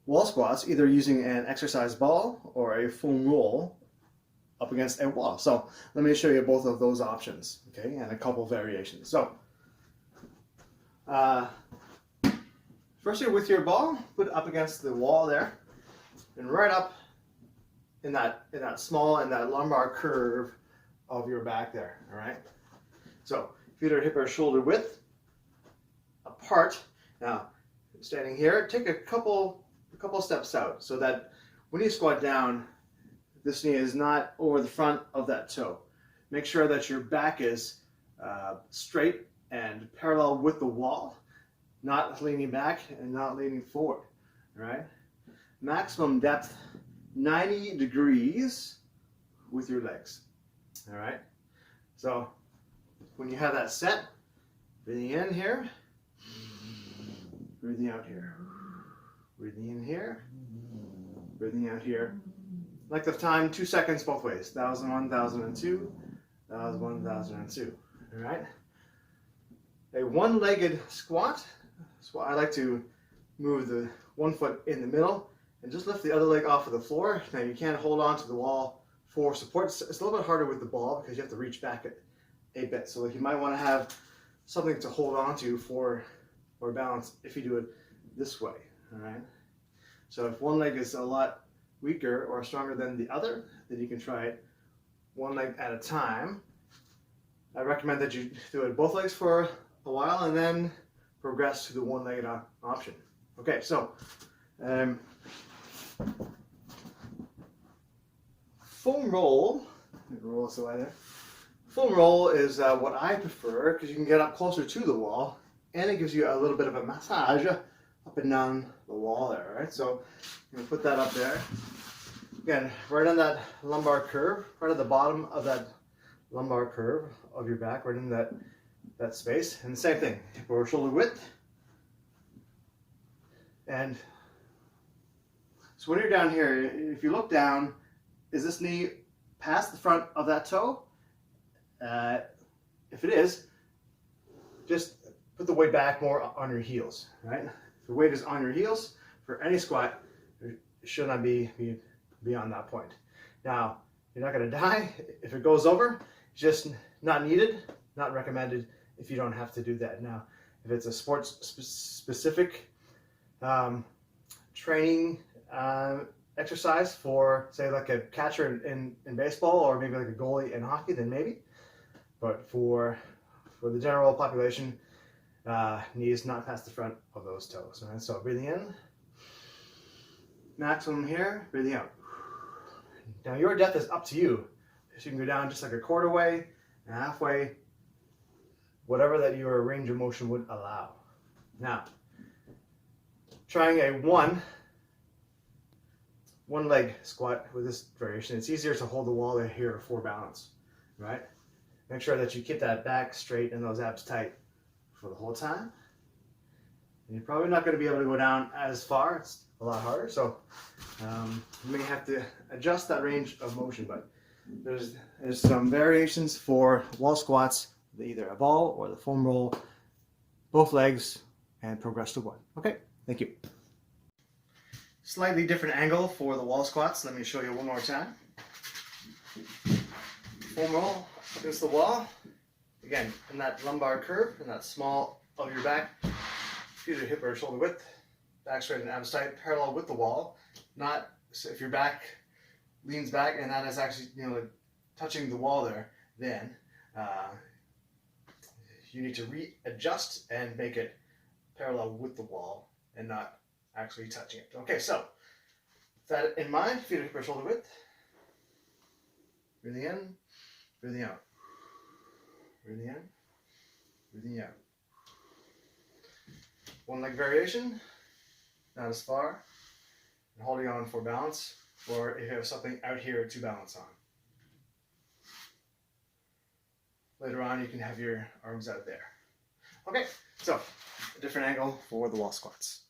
wall squats either using an exercise ball or a foam roll up against a wall. So let me show you both of those options, okay, and a couple variations. So first, with your ball, put it up against the wall there, and right up in that lumbar curve of your back there. All right. So feet are hip or shoulder width apart. Now, standing here, take a couple steps out so that when you squat down, this knee is not over the front of that toe. Make sure that your back is straight and parallel with the wall, not leaning back and not leaning forward. All right. Maximum depth 90 degrees with your legs. All right. So when you have that set, breathing in here, breathing out here, breathing in here, breathing out here. Length of time, 2 seconds both ways. 1001, 1002, 1001, 1002. All right. A one-legged squat. So I like to move the one foot in the middle and just lift the other leg off of the floor. Now you can't hold on to the wall for support. It's a little bit harder with the ball because you have to reach back a bit. So you might want to have something to hold on to for balance if you do it this way. All right. So if one leg is a lot weaker or stronger than the other, then you can try it one leg at a time. I recommend that you do it both legs for a while and then progress to the one-legged option. Okay, so foam roll. Roll this away there. Foam roll is what I prefer because you can get up closer to the wall and it gives you a little bit of a massage up and down the wall there, right? So I'm going to put that up there. Again, right on that lumbar curve, right at the bottom of that lumbar curve of your back, right in that space. And the same thing, hip or shoulder width. And so when you're down here, if you look down, is this knee past the front of that toe? If it is, just put the weight back more on your heels, right? If the weight is on your heels, for any squat, it should not be beyond that point. Now, you're not going to die. If it goes over, just not needed, not recommended if you don't have to do that. Now, if it's a sports specific training exercise for, say, like a catcher in baseball or maybe like a goalie in hockey, then maybe. But for the general population, knees not past the front of those toes. Right? So breathing in, maximum here, breathing out. Now your depth is up to you. So you can go down just like a quarter way, halfway, whatever that your range of motion would allow. Now, trying a one leg squat with this variation, it's easier to hold the wall there here for balance, right? Make sure that you keep that back straight and those abs tight for the whole time. And you're probably not going to be able to go down as far. It's a lot harder, so you may have to adjust that range of motion, but there's some variations for wall squats, either a ball or the foam roll, both legs, and progress to one. Okay, thank you. Slightly different angle for the wall squats. Let me show you one more time. Foam roll against the wall. Again, in that lumbar curve, in that small of your back, feet are hip or shoulder width, back straight and abs tight, parallel with the wall. Not so if your back leans back and that is actually touching the wall there, then you need to readjust and make it parallel with the wall and not actually touching it. Okay, so with that in mind, feet are hip or shoulder width. Breathing in, breathing out. Breathing in, breathing out. One leg variation, not as far, and holding on for balance, or if you have something out here to balance on. Later on, you can have your arms out there. Okay, so a different angle for the wall squats.